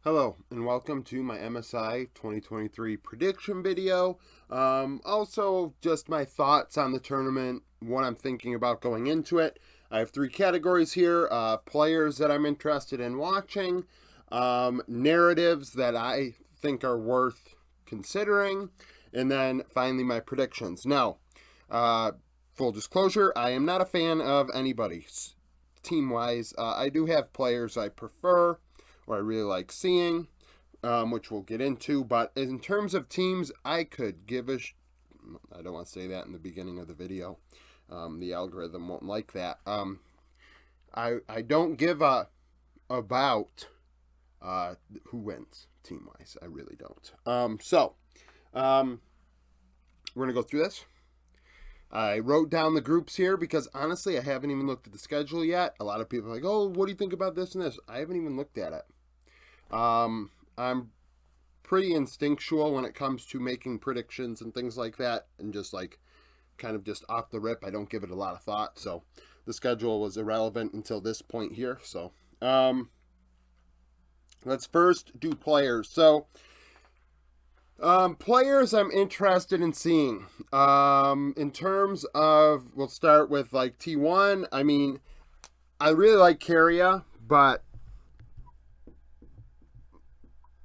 Hello and welcome to my MSI 2023 prediction video. Also, just my thoughts on the tournament, what I'm thinking about going into it. I have three categories here: players that I'm interested in watching, narratives that I think are worth considering, and then finally my predictions. Now, full disclosure, I am not a fan of anybody team-wise. I do have players I prefer or I really like seeing, which we'll get into. But in terms of teams, I could give a I don't want to say that in the beginning of the video. The algorithm won't like that. I don't give a about who wins team wise. I really don't. We're gonna go through this. I wrote down the groups here because honestly, I haven't even looked at the schedule yet. A lot of people are like, "Oh, what do you think about this and this?" I haven't even looked at it. I'm pretty instinctual when it comes to making predictions and things like that, and just like kind of just off the rip, I don't give it a lot of thought. So the schedule was irrelevant until this point here. So let's first do players. So players I'm interested in seeing. In terms of, we'll start with like T1. I mean, I really like Carrier, but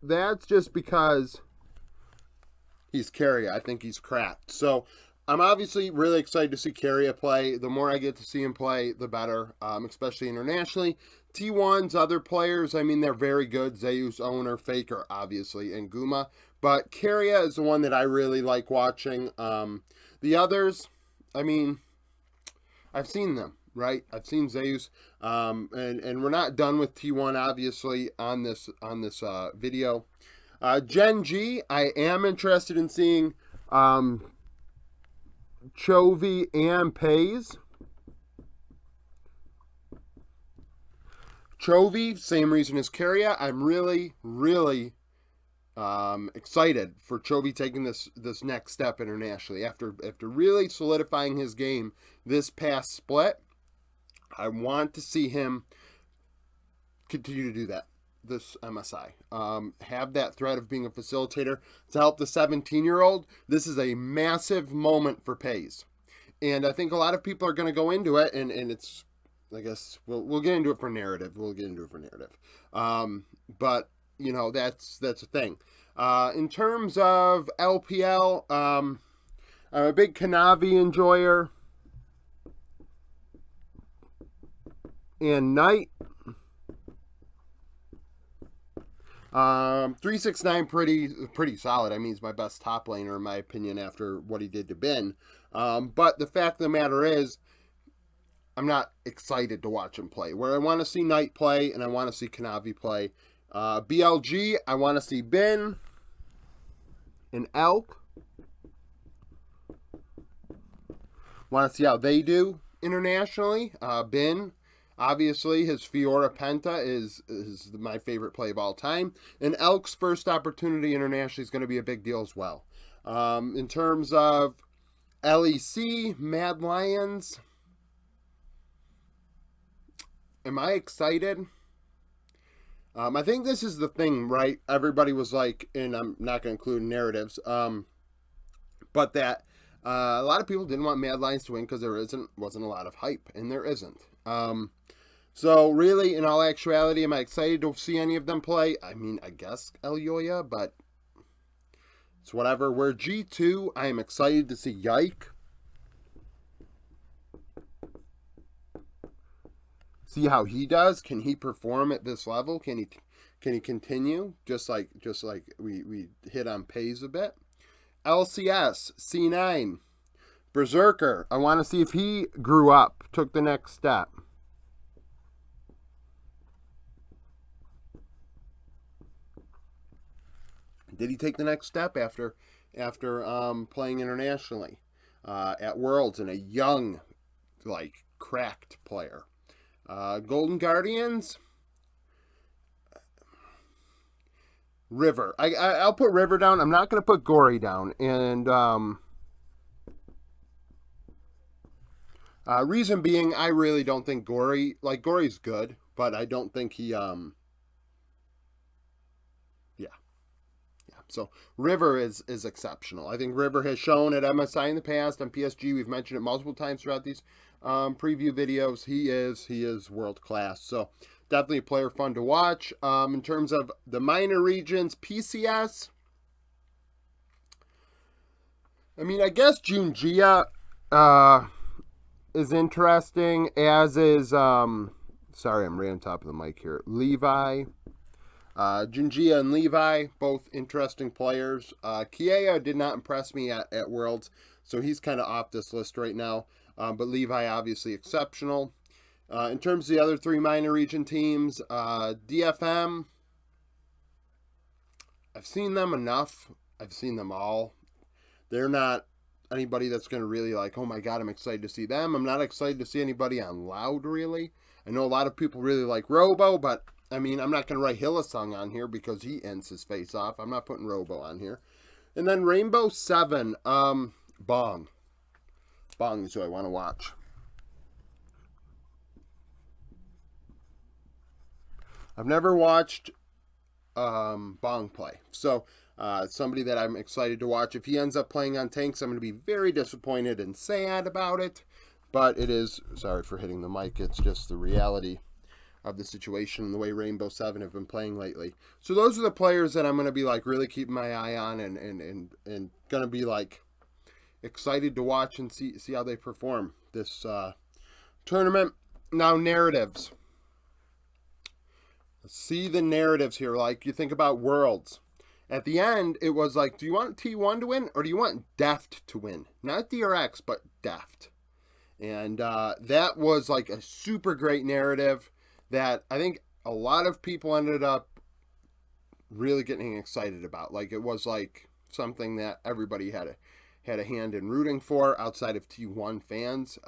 that's just because he's Carrier. I think he's cracked. So I'm obviously really excited to see Carrier play. The more I get to see him play, the better, especially internationally. T1's other players, I mean, they're very good. Zeus, Owner, Faker, obviously, and Guma. But Carrier is the one that I really like watching. The others, I mean, I've seen them, right? I've seen Zeus, and we're not done with T1 obviously on this video. Gen G, I am interested in seeing Chovy and Pays. Chovy, same reason as Carrier. I'm really excited for Chovy taking this next step internationally after really solidifying his game this past split. I want to see him continue to do that. This MSI, have that threat of being a facilitator to help the 17-year-old. This is a massive moment for Pays, and I think a lot of people are going to go into it, and it's, I guess we'll get into it for narrative. But you know, that's a thing. In terms of LPL, I'm a big Kanavi enjoyer, and Knight. 369 pretty solid. I mean, he's my best top laner in my opinion after what he did to Ben. But the fact of the matter is, I'm not excited to watch him play. Where I want to see Knight play and I want to see Kanavi play. BLG, I want to see Ben and Elk. Want to see how they do internationally. Ben, obviously, his Fiora Penta is my favorite play of all time. And Elk's first opportunity internationally is going to be a big deal as well. In terms of LEC, Mad Lions, am I excited? I think this is the thing, right? Everybody was like, and I'm not going to include narratives, but that a lot of people didn't want Mad Lions to win because there wasn't a lot of hype, and there isn't. So really, in all actuality, am I excited to see any of them play? I mean, I guess Elyoya, but it's whatever. We're G2. I am excited to see Yike. See how he does. Can he perform at this level? Can he continue? Just like we hit on Pays a bit. LCS C9 Berserker. I want to see if he grew up, took the next step. Did he take the next step after playing internationally at Worlds and a young, like, cracked player? Golden Guardians, River. I'll put River down. I'm not going to put Gory down. And reason being, I really don't think Gory's good, but I don't think he So River is exceptional. I think River has shown at MSI in the past. On PSG, we've mentioned it multiple times throughout these preview videos. He is world class. So definitely a player fun to watch. In terms of the minor regions, PCS, I mean, I guess Junjia is interesting, as is, sorry, I'm right on top of the mic here, Levi. Junjia and Levi, both interesting players. Kiea did not impress me at Worlds, so he's kind of off this list right now. But Levi, obviously exceptional. In terms of the other three minor region teams, DFM, I've seen them enough. I've seen them all. They're not anybody that's going to really like, oh my God, I'm excited to see them. I'm not excited to see anybody on Loud, really. I know a lot of people really like Robo, but I mean, I'm not going to write Hillesong on here because he ends his face off. I'm not putting Robo on here. And then Rainbow 7, Bong. Bong is who I want to watch. I've never watched Bong play. So, somebody that I'm excited to watch. If he ends up playing on tanks, I'm going to be very disappointed and sad about it. But it is, sorry for hitting the mic, it's just the reality of the situation and the way Rainbow 7 have been playing lately. So those are the players that I'm going to be like really keeping my eye on and going to be like excited to watch and see how they perform this tournament. Now, narratives. See the narratives here. Like, you think about Worlds. At the end, it was like, do you want T1 to win or do you want Deft to win? Not DRX, but Deft. And that was like a super great narrative that I think a lot of people ended up really getting excited about. Like, it was like something that everybody had a hand in rooting for outside of T1 fans.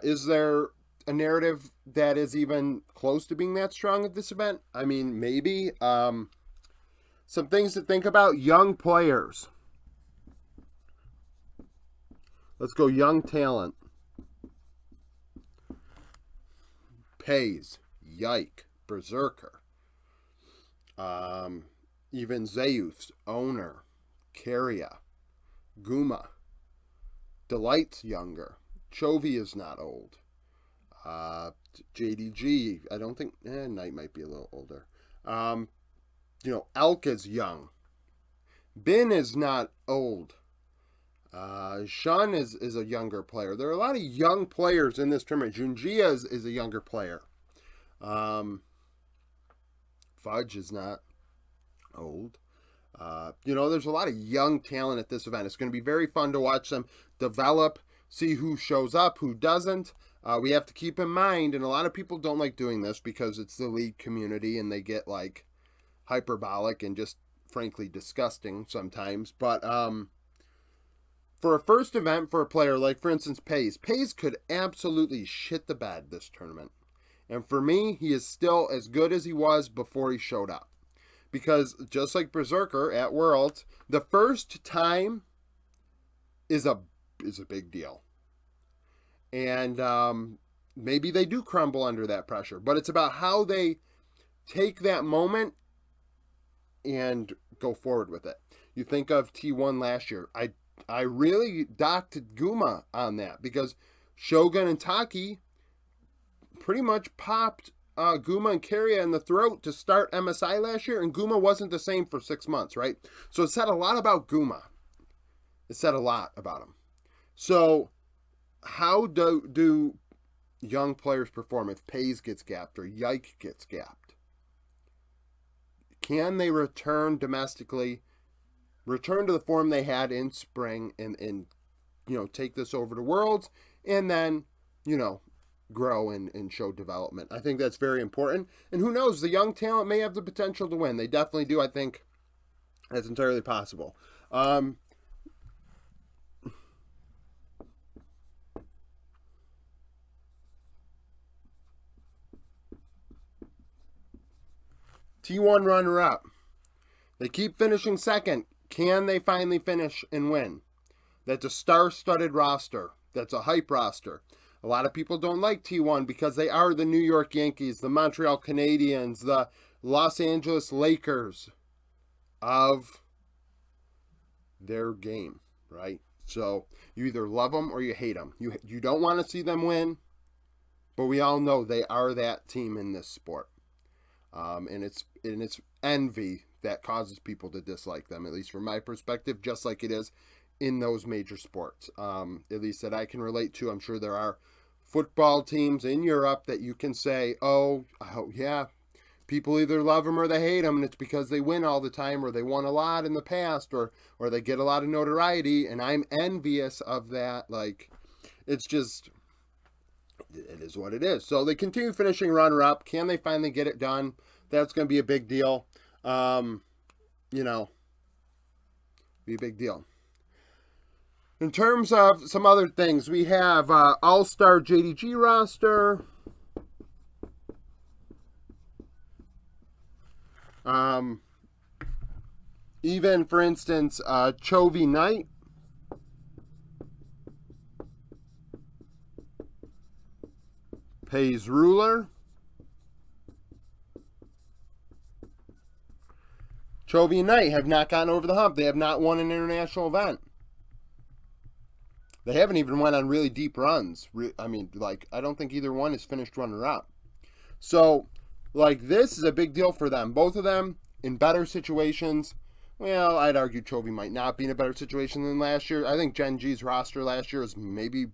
Is there a narrative that is even close to being that strong at this event? I mean, maybe. Some things to think about. Young players. Let's go young talent. Pays, Yike, Berserker. Even Zeus, Owner, Carria, Guma. Delight's younger. Chovy is not old. JDG, I don't think, Knight might be a little older. Elk is young. Bin is not old. Shun is a younger player. There are a lot of young players in this tournament. Junjia is a younger player. Fudge is not old. There's a lot of young talent at this event. It's going to be very fun to watch them develop, see who shows up, who doesn't. We have to keep in mind, and a lot of people don't like doing this because it's the league community and they get like hyperbolic and just frankly disgusting sometimes. But for a first event for a player, like for instance Pays could absolutely shit the bed this tournament. And for me, he is still as good as he was before he showed up. Because just like Berserker at Worlds, the first time is a big deal. And maybe they do crumble under that pressure. But it's about how they take that moment and go forward with it. You think of T1 last year. I really docked Guma on that because Shogun and Taki pretty much popped Guma and Carria in the throat to start MSI last year, and Guma wasn't the same for 6 months, right? So it said a lot about Guma. It said a lot about him. So how do young players perform if Pays gets gapped or Yike gets gapped? Can they return domestically, return to the form they had in spring and take this over to Worlds and then, grow and show development? I think that's very important. And who knows, the young talent may have the potential to win. They definitely do. I think that's entirely possible. T1 runner-up. They keep finishing second. Can they finally finish and win? That's a star-studded roster. That's a hype roster. A lot of people don't like T1 because they are the New York Yankees, the Montreal Canadiens, the Los Angeles Lakers. of their game, right? So you either love them or you hate them. You don't want to see them win, but we all know they are that team in this sport, and it's envy that causes people to dislike them. At least from my perspective, just like it is in those major sports, at least that I can relate to. I'm sure there are football teams in Europe that you can say, oh yeah, people either love them or they hate them, and it's because they win all the time, or they won a lot in the past, or they get a lot of notoriety, and I'm envious of that. Like, it's just, it is what it is. So they continue finishing runner-up. Can they finally get it done? That's going to be a big deal. Be a big deal. In terms of some other things, we have All-Star JDG roster. Even, for instance, Chovy Knight. Pays Ruler. Chovy and Knight have not gotten over the hump. They have not won an international event. They haven't even went on really deep runs. I mean, like, I don't think either one has finished runner-up. So, like, this is a big deal for them. Both of them in better situations. Well, I'd argue Chovy might not be in a better situation than last year. I think Gen G's roster last year was maybe...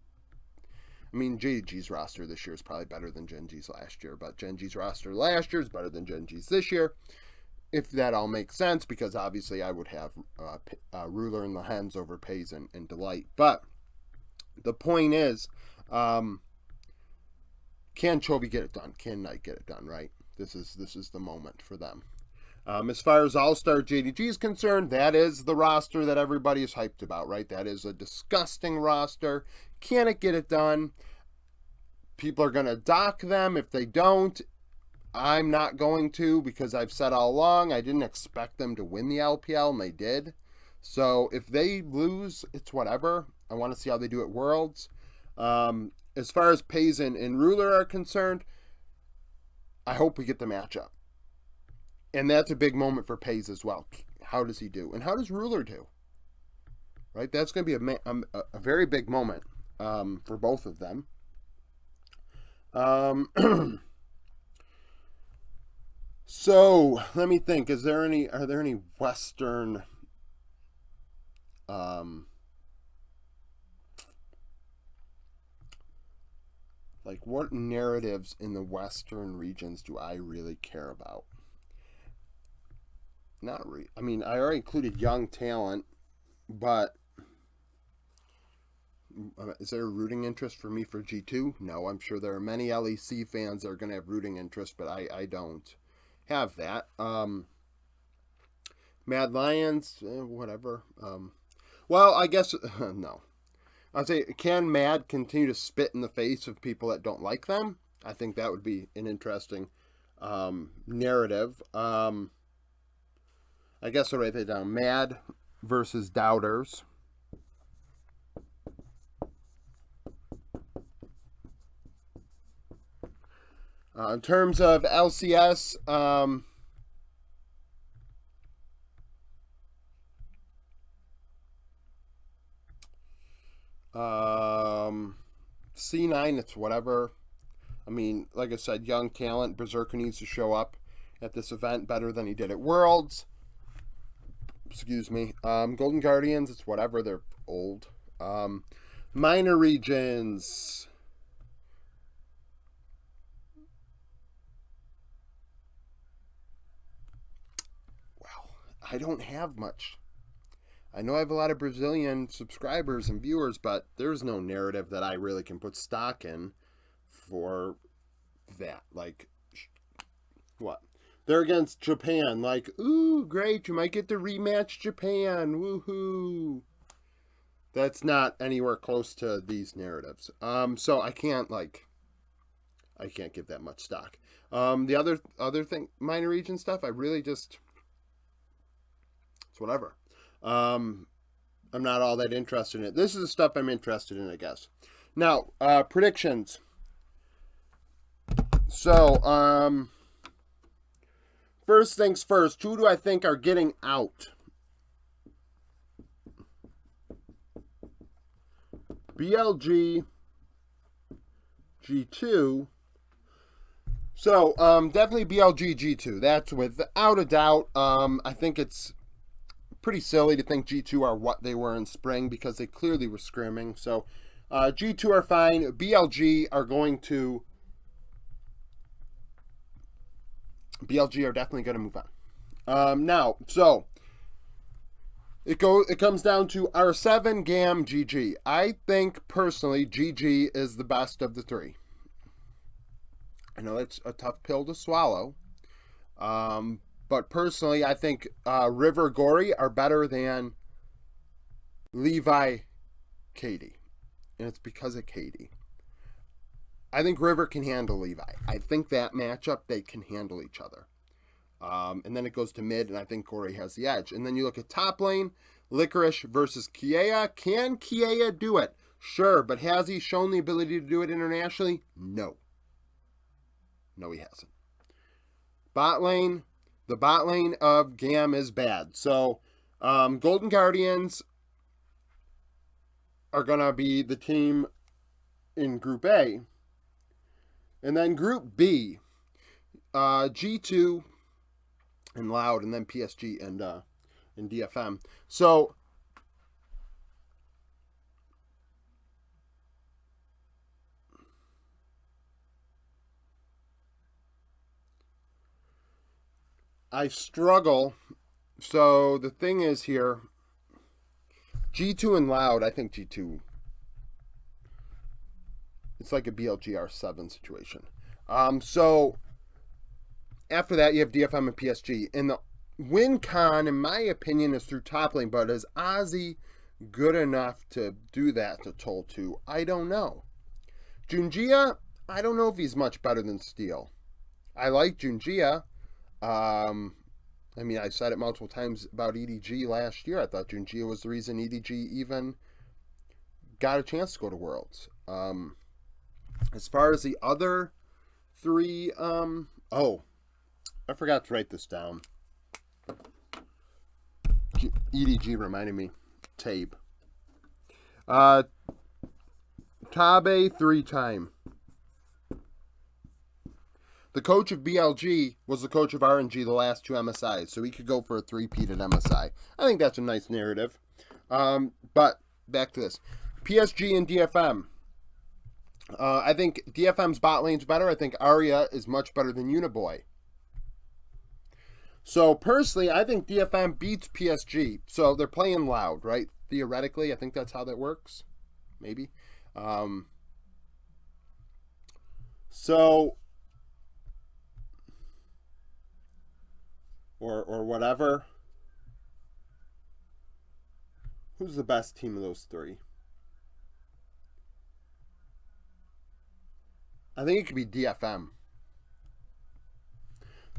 I mean, JG's roster this year is probably better than Gen G's last year. But Gen G's roster last year is better than Gen G's this year. If that all makes sense, because obviously I would have Ruler and the Hens over Pays and Delight. But the point is, can Chovy get it done? Can Knight get it done, right? This is the moment for them. As far as All-Star JDG is concerned, that is the roster that everybody is hyped about, right? That is a disgusting roster. Can it get it done? People are going to dock them if they don't. I'm not going to, because I've said all along I didn't expect them to win the LPL, and they did. So if they lose, it's whatever. I want to see how they do at Worlds. As far as Pays and Ruler are concerned, I hope we get the matchup. And that's a big moment for Pays as well. How does he do? And how does Ruler do? Right? That's going to be a very big moment for both of them. So let me think. Are there any Western like, what narratives in the Western regions do I really care about? Not really. I mean, I already included young talent, but is there a rooting interest for me for G2? No, I'm sure there are many LEC fans that are going to have rooting interest, but I don't have that. Mad Lions, whatever. Well, I guess, no. I'd say, can Mad continue to spit in the face of people that don't like them? I think that would be an interesting narrative. I guess I'll write that down. Mad versus Doubters. In terms of LCS, C9, it's whatever. I mean, like I said, young talent. Berserker needs to show up at this event better than he did at Worlds. Excuse me. Golden Guardians, it's whatever. They're old. Minor regions. Well, I don't have much. I know I have a lot of Brazilian subscribers and viewers, but there's no narrative that I really can put stock in for that. Like, what? They're against Japan. Like, ooh, great, you might get to rematch Japan. Woohoo. That's not anywhere close to these narratives. So I can't give that much stock. The other thing, minor region stuff, I really just, it's whatever. I'm not all that interested in it. This is the stuff I'm interested in, I guess. Now, predictions. So, first things first, who do I think are getting out? BLG, G2. So, definitely BLG G2. That's without a doubt. I think it's pretty silly to think G2 are what they were in spring because they clearly were scrimming. So, G2 are fine. BLG are definitely going to move on. Now, so it comes down to R7, GAM, GG. I think personally GG is the best of the three. I know it's a tough pill to swallow. But personally, I think River, Gory are better than Levi, Katie. And it's because of Katie. I think River can handle Levi. I think that matchup, they can handle each other. And then it goes to mid, and I think Gory has the edge. And then you look at top lane, Licorice versus Kiea. Can Kiea do it? Sure, but has he shown the ability to do it internationally? No. No, he hasn't. Bot lane, the bot lane of GAM is bad. So, Golden Guardians are going to be the team in Group A. And then Group B, G2 and Loud, and then PSG and DFM. So, I struggle. So the thing is here, G2 and Loud, I think G2, it's like a BLGR7 situation. So after that, you have DFM and PSG. And the win con, in my opinion, is through top lane. But is Ozzy good enough to do that to Toll 2? I don't know. Junjia, I don't know if he's much better than Steel. I like Junjia. I mean, I said it multiple times about EDG last year. I thought Junjia was the reason EDG even got a chance to go to Worlds. As far as the other three, oh, I forgot to write this down. EDG reminded me. Tabe. Tabe 3-time. The coach of BLG was the coach of RNG the last two MSIs, so he could go for a three-peat at MSI. I think that's a nice narrative. But back to this. PSG and DFM. I think DFM's bot lane's better. I think Arya is much better than Uniboy. So personally, I think DFM beats PSG. So they're playing Loud, right? Theoretically, I think that's how that works. Maybe. Or whatever. Who's the best team of those three? I think it could be DFM.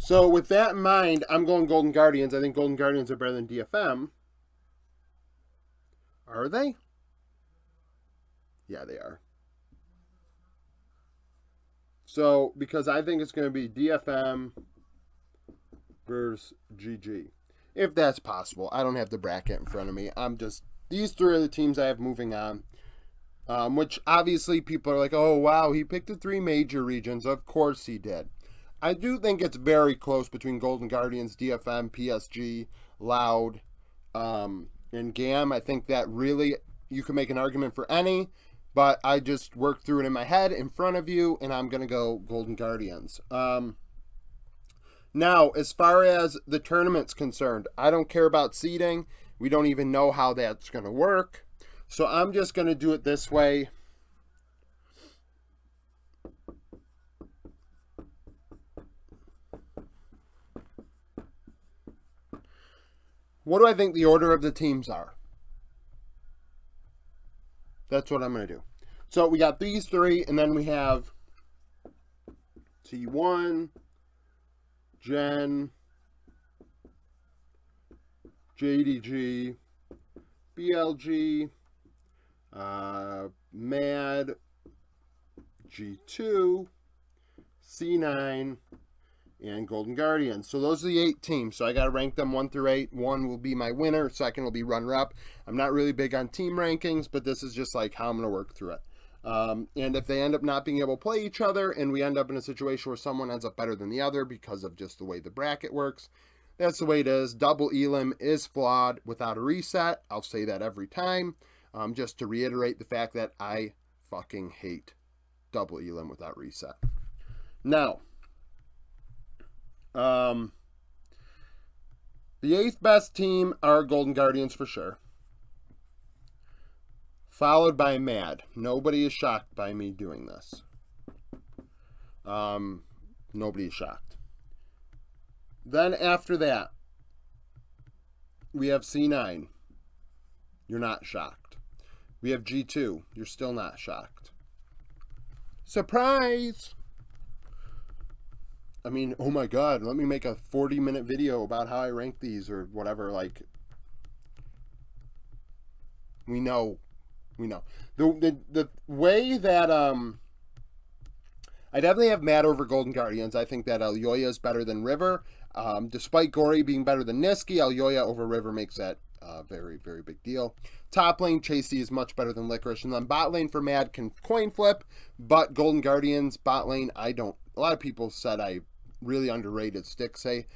So with that in mind, I'm going Golden Guardians. I think Golden Guardians are better than DFM. Are they? Yeah, they are. So, because I think it's going to be DFM versus GG. If that's possible. I don't have the bracket in front of me. These three are the teams I have moving on. Which obviously people are like, oh, wow, he picked the three major regions. Of course he did. I do think it's very close between Golden Guardians, DFM, PSG, Loud, and GAM. I think that really, you can make an argument for any, but I just worked through it in my head in front of you, and I'm going to go Golden Guardians. Now, as far as the tournament's concerned, I don't care about seeding. We don't even know how that's going to work. So I'm just going to do it this way. What do I think the order of the teams are? That's what I'm going to do. So we got these three, and then we have T1, Gen, JDG, BLG, MAD, G2, C9, and Golden Guardians. So those are the 8 teams. So I got to rank them 1 through 8. 1 will be my winner. 2nd will be runner-up. I'm not really big on team rankings, but this is just like how I'm going to work through it. And if they end up not being able to play each other and we end up in a situation where someone ends up better than the other because of just the way the bracket works, that's the way it is. Double Elim is flawed without a reset. I'll say that every time. Just to reiterate the fact that I fucking hate double Elim without reset. Now, the 8th best team are Golden Guardians for sure. Followed by Mad. Nobody is shocked by me doing this. Nobody is shocked. Then after that, we have C9. You're not shocked. We have G2. You're still not shocked. Surprise! I mean, oh my god, let me make a 40-minute video about how I rank these or whatever. Like, we know. The way that, I definitely have Matt over Golden Guardians. I think that Elyoya is better than River. Despite Gory being better than Niski, Elyoya over River makes that very, very big deal. Top lane, Chasey is much better than Licorice. And then bot lane for Mad can coin flip. But Golden Guardians, bot lane, I don't. A lot of people said I really underrated Stixay.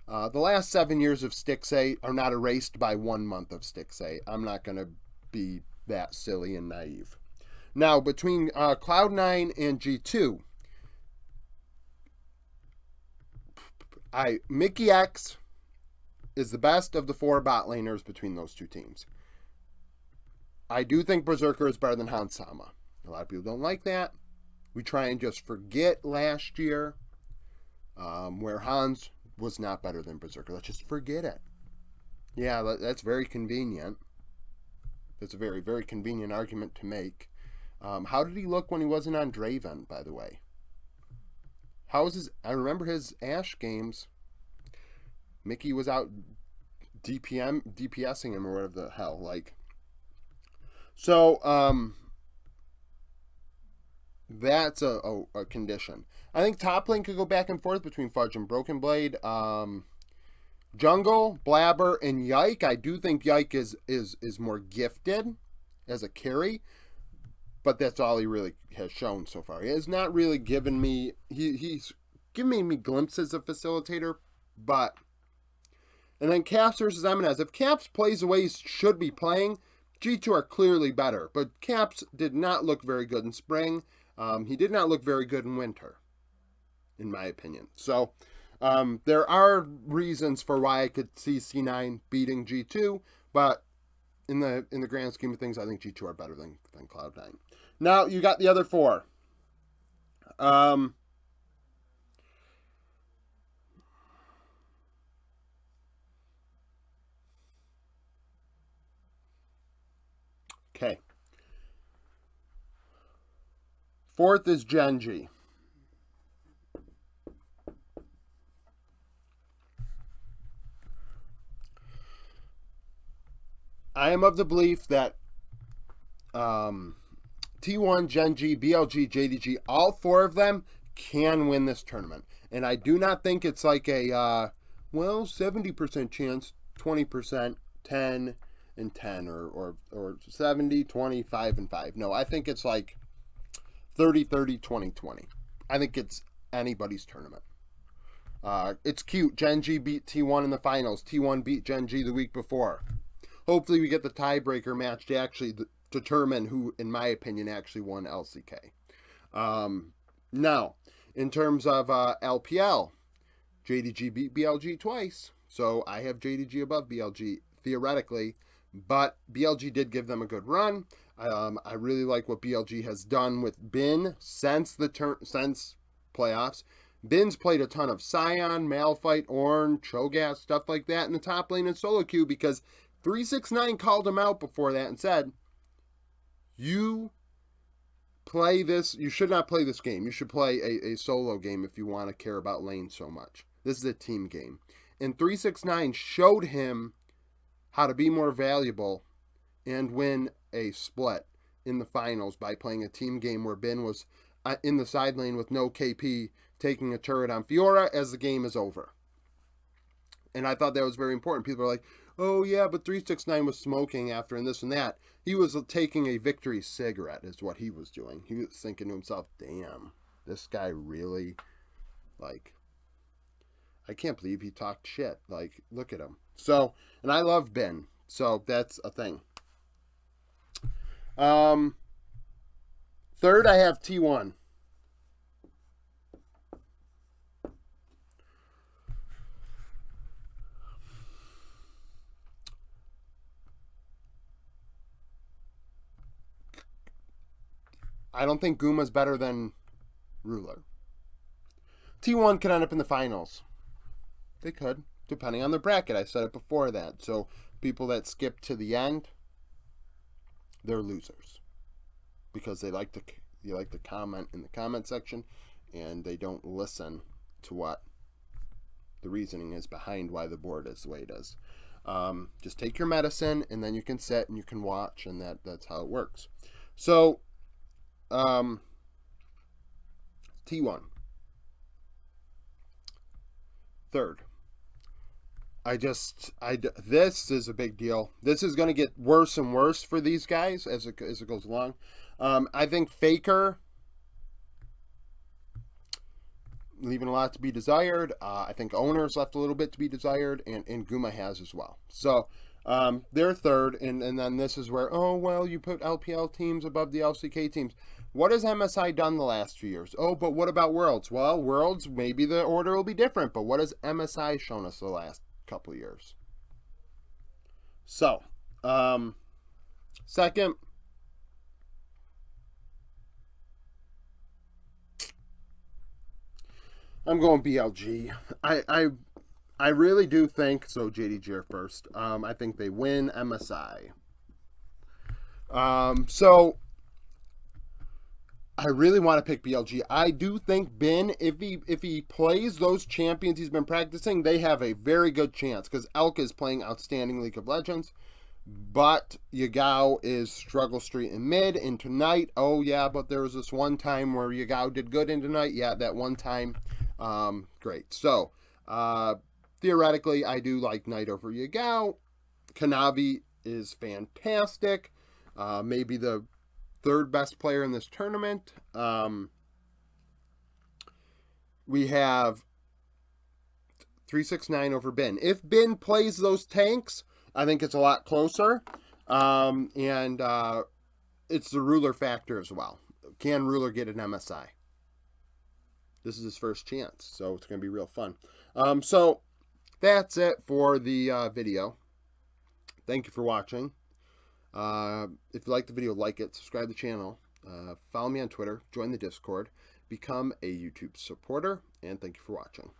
The last 7 years of Stixay are not erased by 1 month of Stixay. I'm not going to be that silly and naive. Now, between Cloud9 and G2, Mickey X is the best of the 4 bot laners between those 2 teams. I do think Berserker is better than Hansama. A lot of people don't like that. We try and just forget last year where Hans was not better than Berserker. Let's just forget it. Yeah, that's very convenient. That's a very, very convenient argument to make. How did he look when he wasn't on Draven, by the way? How was his... I remember his Ashe games. Mickey was out DPSing him or whatever the hell. Like... So, that's a condition. I think top lane could go back and forth between Fudge and Broken Blade. Jungle, Blabber, and Yike. I do think Yike is more gifted as a carry, but that's all he really has shown so far. He has not really given me... He's giving me glimpses of facilitator, but... And then Caps versus Eminez. If Caps plays the way he should be playing... G2 are clearly better, but Caps did not look very good in spring. He did not look very good in winter, in my opinion. So there are reasons for why I could see C9 beating G2, but in the grand scheme of things, I think G2 are better than Cloud9. Now you got the other 4. Okay. 4th is Genji. I am of the belief that T1, Genji, BLG, JDG, all 4 of them can win this tournament. And I do not think it's like a, 70% chance, 20%, 10 and 10 or 70, 20, 5 and 5. No, I think it's like 30, 30, 20, 20. I think it's anybody's tournament. It's cute. Genji beat T1 in the finals. T1 beat Genji the week before. Hopefully we get the tiebreaker match to actually determine who, in my opinion, actually won LCK. Now, in terms of LPL, JDG beat BLG twice. So I have JDG above BLG, theoretically. But BLG did give them a good run. I really like what BLG has done with Bin since playoffs. Bin's played a ton of Scion, Malphite, Ornn, Cho'Gath, stuff like that in the top lane and solo queue because 369 called him out before that and said, you should not play this game. You should play a solo game if you want to care about lane so much. This is a team game. And 369 showed him how to be more valuable and win a split in the finals by playing a team game where Ben was in the side lane with no KP taking a turret on Fiora as the game is over. And I thought that was very important. People are like, oh yeah, but 369 was smoking after and this and that. He was taking a victory cigarette is what he was doing. He was thinking to himself, damn, this guy really, like, I can't believe he talked shit. Like, look at him. So, and I love Ben. So that's a thing. Third, I have T1. I don't think Guma's better than Ruler. T1 could end up in the finals. They could, depending on the bracket. I said it before that. So people that skip to the end, they're losers because they like to comment in the comment section, and they don't listen to what the reasoning is behind why the board is the way it is. Just take your medicine, and then you can sit and you can watch, and that's how it works. So, T1. Third. This is a big deal. This is going to get worse and worse for these guys as it goes along. I think Faker leaving a lot to be desired. I think Owners left a little bit to be desired, and Guma has as well. So they're third, and then this is where, oh, well, you put LPL teams above the LCK teams. What has MSI done the last few years? Oh, but what about Worlds? Well, Worlds, maybe the order will be different, but what has MSI shown us the last couple years? So, second, I'm going BLG. I really do think so. JDG first. I think they win MSI. So I really want to pick BLG. I do think Ben, if he plays those champions he's been practicing, they have a very good chance because Elk is playing outstanding League of Legends. But Yagao is struggle street in mid, and tonight, oh yeah, but there was this one time where Yagao did good in tonight. Yeah, that one time, great. So, theoretically, I do like Knight over Yagao. Kanavi is fantastic. Maybe the third best player in this tournament. We have 369 over Ben. If Ben plays those tanks, I think it's a lot closer. And it's the Ruler factor as well. Can Ruler get an MSI? This is his first chance, so it's going to be real fun. So that's it for the video. Thank you for watching. If you like the video, like it, subscribe to the channel, follow me on Twitter, join the Discord, become a YouTube supporter, and thank you for watching.